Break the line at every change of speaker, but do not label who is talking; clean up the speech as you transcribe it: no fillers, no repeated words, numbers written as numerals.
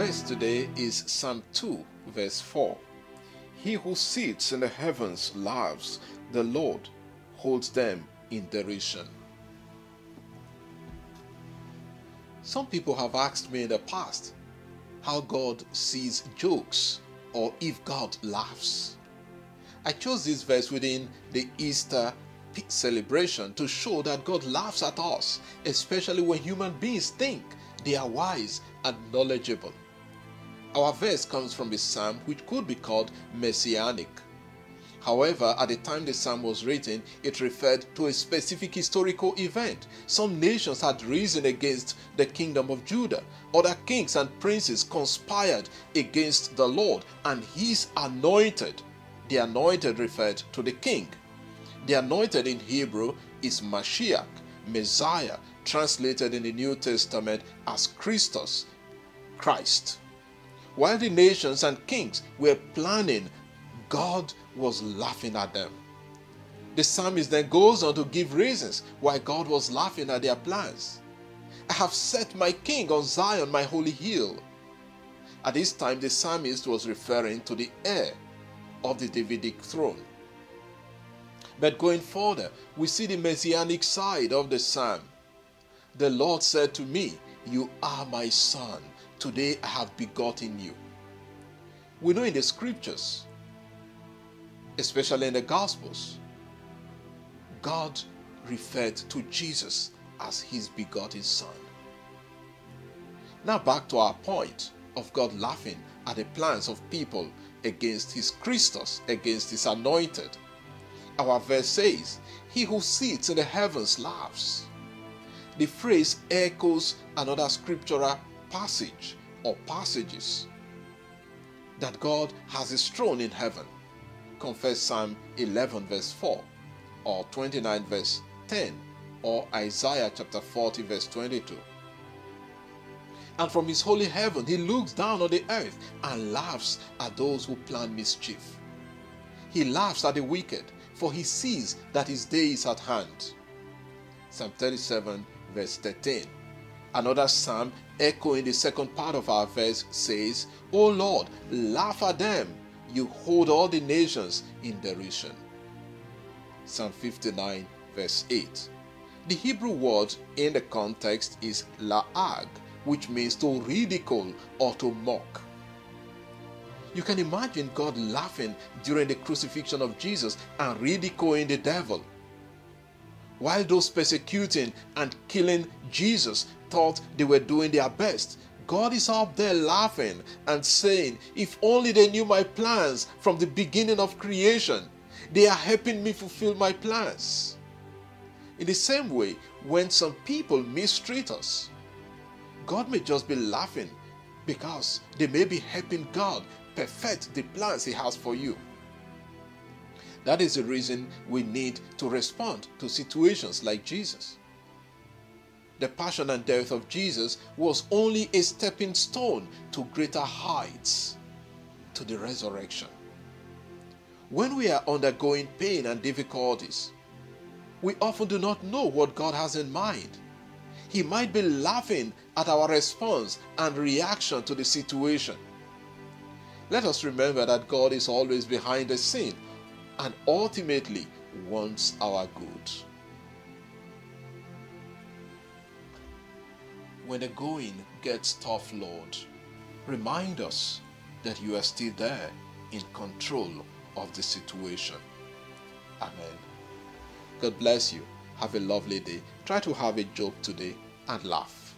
verse today is Psalm 2, verse 4. He who sits in the heavens laughs, the Lord holds them in derision. Some people have asked me in the past how God sees jokes or if God laughs. I chose this verse within the Easter celebration to show that God laughs at us, especially when human beings think they are wise and knowledgeable. Our verse comes from a psalm which could be called messianic. However, at the time the psalm was written, it referred to a specific historical event. Some nations had risen against the kingdom of Judah. Other kings and princes conspired against the Lord and his anointed. The anointed referred to the king. The anointed in Hebrew is Mashiach, Messiah, translated in the New Testament as Christus, Christ. While the nations and kings were planning, God was laughing at them. The psalmist then goes on to give reasons why God was laughing at their plans. I have set my king on Zion, my holy hill. At this time, the psalmist was referring to the heir of the Davidic throne. But going further, we see the messianic side of the psalm. The Lord said to me, "You are my son. Today I have begotten you." We know in the scriptures, especially in the Gospels, God referred to Jesus as his begotten son. Now back to our point of God laughing at the plans of people against his Christus, against his anointed. Our verse says, "He who sits in the heavens laughs." The phrase echoes another scriptural passage or passages that God has his throne in heaven. Confess Psalm 11 verse 4 or 29 verse 10 or Isaiah chapter 40 verse 22. And from his holy heaven he looks down on the earth and laughs at those who plan mischief. He laughs at the wicked, for he sees that his day is at hand. Psalm 37 verse 13. Another psalm echoing the second part of our verse says, "O Lord, laugh at them. You hold all the nations in derision." Psalm 59 verse 8. The Hebrew word in the context is la'ag, which means to ridicule or to mock. You can imagine God laughing during the crucifixion of Jesus and ridiculing the devil. While those persecuting and killing Jesus thought they were doing their best, God is up there laughing and saying, "If only they knew my plans from the beginning of creation. They are helping me fulfill my plans." In the same way, when some people mistreat us, God may just be laughing because they may be helping God perfect the plans he has for you. That is the reason we need to respond to situations like Jesus. The passion and death of Jesus was only a stepping stone to greater heights, to the resurrection. When we are undergoing pain and difficulties, we often do not know what God has in mind. He might be laughing at our response and reaction to the situation. Let us remember that God is always behind the scene and ultimately wants our good. When the going gets tough, Lord, remind us that you are still there in control of the situation. Amen. God bless you. Have a lovely day. Try to have a joke today and laugh.